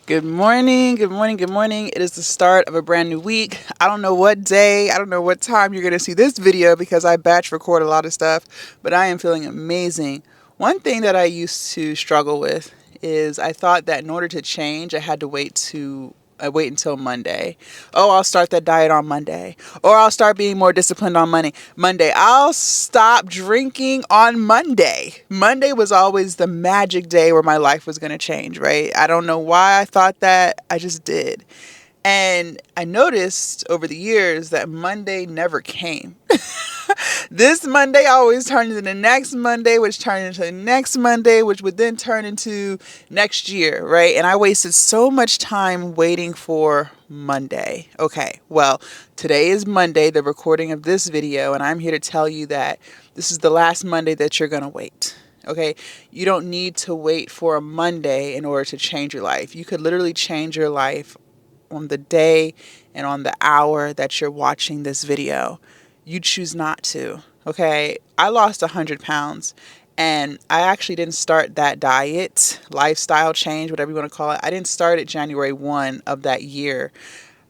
Good morning, good morning, good morning. It is the start of a brand new week. I don't know what day, I don't know what time you're going to see this video because I batch record a lot of stuff, but I am feeling amazing. One thing that I used to struggle with is I thought that in order to change, I had to wait until Monday. Oh, I'll start that diet on Monday. Or I'll start being more disciplined on Monday. I'll stop drinking on Monday. Monday was always the magic day where my life was going to change, right? I don't know why I thought that. I just did. And I noticed over the years that Monday never came. This Monday always turned into the next Monday, which turned into the next Monday, which would then turn into next year, right? And I wasted so much time waiting for Monday. Okay, well, today is Monday, the recording of this video, and I'm here to tell you that this is the last Monday that you're going to wait. Okay, you don't need to wait for a Monday in order to change your life. You could literally change your life on the day and on the hour that you're watching this video. You choose not to. Okay, I lost 100 pounds and I actually didn't start that diet, lifestyle change, whatever you want to call it. I didn't start it January 1 of that year.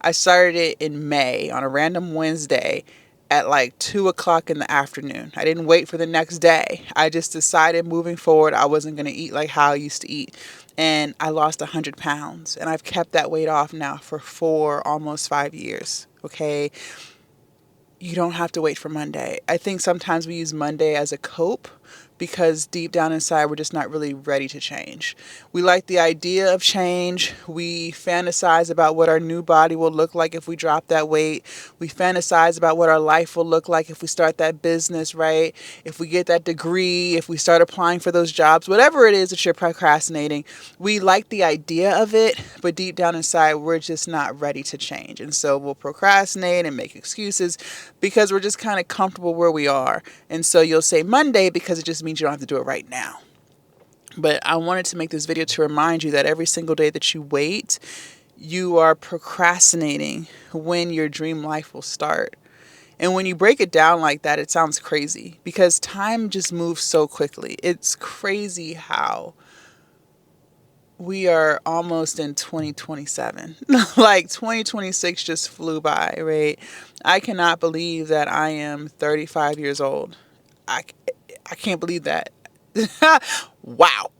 I started it in May on a random Wednesday at like 2 o'clock in the afternoon. I didn't wait for the next day. I just decided moving forward I wasn't going to eat like how I used to eat. And I lost 100 pounds. And I've kept that weight off now for almost 5 years. Okay. You don't have to wait for Monday. I think sometimes we use Monday as a cope because deep down inside we're just not really ready to change. We like the idea of change. We fantasize about what our new body will look like if we drop that weight. We fantasize about what our life will look like if we start that business, right? If we get that degree, if we start applying for those jobs, whatever it is that you're procrastinating, we like the idea of it, but deep down inside we're just not ready to change. And so we'll procrastinate and make excuses because we're just kind of comfortable where we are. And so you'll say Monday because it just means you don't have to do it right now. But I wanted to make this video to remind you that every single day that you wait, you are procrastinating when your dream life will start. And when you break it down like that, it sounds crazy because time just moves so quickly. It's crazy how we are almost in 2027. Like 2026 just flew by, right? I cannot believe that I am 35 years old. I, I can't believe that. Wow.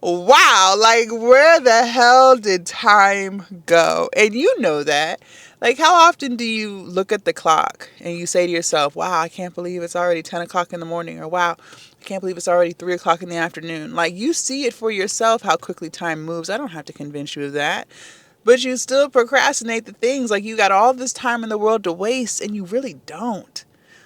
Wow. Like, where the hell did time go? And you know that. Like, how often do you look at the clock and you say to yourself, wow, I can't believe it's already 10 o'clock in the morning, or wow, I can't believe it's already 3 o'clock in the afternoon. Like, you see it for yourself how quickly time moves. I don't have to convince you of that. But you still procrastinate the things like you got all this time in the world to waste and you really don't.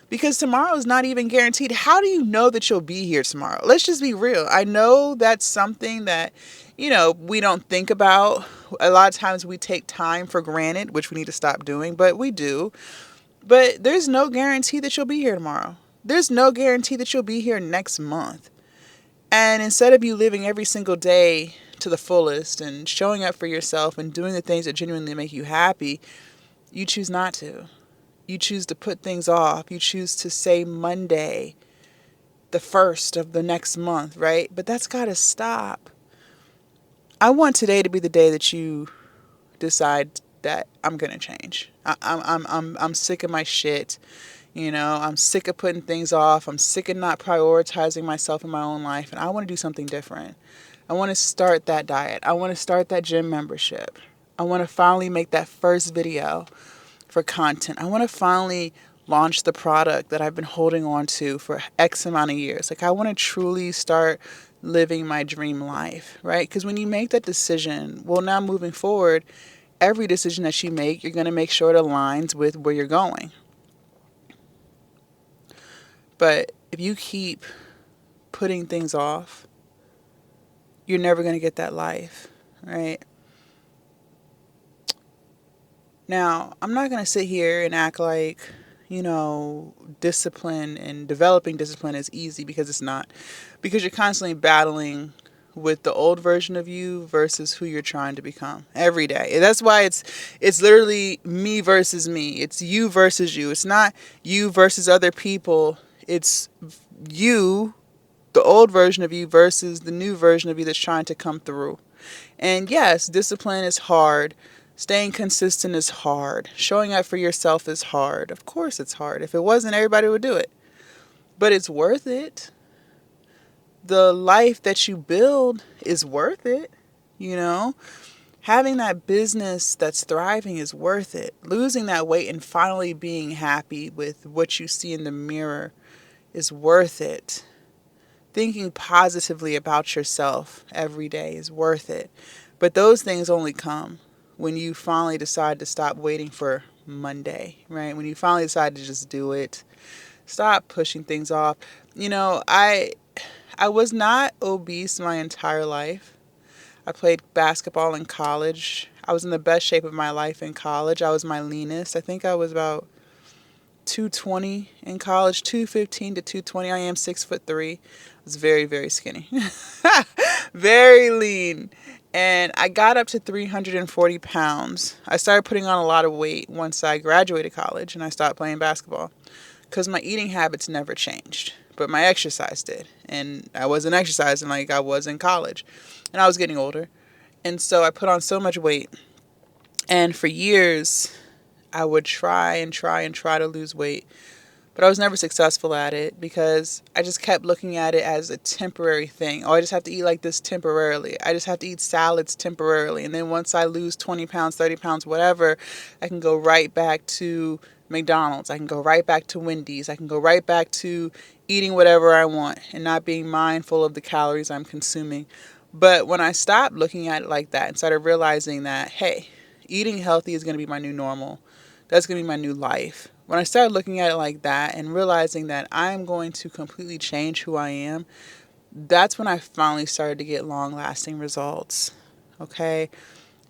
Because tomorrow is not even guaranteed. How do you know that you'll be here tomorrow? Let's just be real. I know that's something that, we don't think about. A lot of times we take time for granted, which we need to stop doing, but we do. But there's no guarantee that you'll be here tomorrow. There's no guarantee that you'll be here next month. And instead of you living every single day to the fullest and showing up for yourself and doing the things that genuinely make you happy, you choose not to. You choose to put things off. You choose to say Monday, the first of the next month, right? But that's got to stop. I want today to be the day that you decide that I'm going to change. I'm sick of my shit. I'm sick of putting things off. I'm sick of not prioritizing myself in my own life. And I want to do something different. I want to start that diet. I want to start that gym membership. I want to finally make that first video for content. I want to finally launch the product that I've been holding on to for X amount of years. Like, I want to truly start living my dream life, right? Because when you make that decision, well, now moving forward, every decision that you make, you're going to make sure it aligns with where you're going. But if you keep putting things off, you're never going to get that life, right? Now, I'm not going to sit here and act like, discipline and developing discipline is easy, because it's not. Because you're constantly battling with the old version of you versus who you're trying to become every day. That's why it's literally me versus me. It's you versus you. It's not you versus other people. It's you, the old version of you, versus the new version of you that's trying to come through. And yes, discipline is hard. Staying consistent is hard. Showing up for yourself is hard. Of course it's hard. If it wasn't, everybody would do it. But it's worth it. The life that you build is worth it, you know? Having that business that's thriving is worth it. Losing that weight and finally being happy with what you see in the mirror is worth it. Thinking positively about yourself every day is worth it. But those things only come when you finally decide to stop waiting for Monday, right? When you finally decide to just do it. Stop pushing things off. You know, I was not obese my entire life. I played basketball in college. I was in the best shape of my life in college. I was my leanest. I think I was about 220 in college, 215 to 220. I am 6'3". I was very, very skinny. Very lean. And I got up to 340 pounds. I started putting on a lot of weight once I graduated college and I stopped playing basketball because my eating habits never changed, but my exercise did. And I wasn't exercising like I was in college. And I was getting older. And so I put on so much weight. And for years, I would try and try and try to lose weight. But I was never successful at it because I just kept looking at it as a temporary thing. Oh, I just have to eat like this temporarily. I just have to eat salads temporarily. And then once I lose 20 pounds, 30 pounds, whatever, I can go right back to McDonald's. I can go right back to Wendy's. I can go right back to eating whatever I want and not being mindful of the calories I'm consuming. But when I stopped looking at it like that and started realizing that, hey, eating healthy is going to be my new normal. That's going to be my new life. When I started looking at it like that and realizing that I'm going to completely change who I am, that's when I finally started to get long-lasting results. Okay?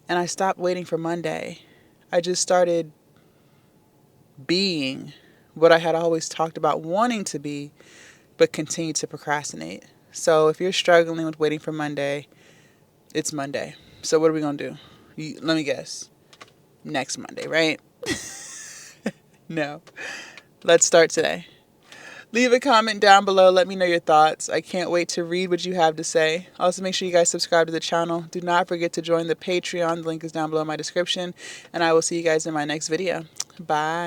And I stopped waiting for Monday. I just started being what I had always talked about wanting to be, but continued to procrastinate. So if you're struggling with waiting for Monday, it's Monday. So what are we going to do? Let me guess. Next Monday, right? No. Let's start today. Leave a comment down below. Let me know your thoughts. I can't wait to read what you have to say. Also, make sure you guys subscribe to the channel. Do not forget to join the Patreon. The link is down below in my description. And I will see you guys in my next video. Bye.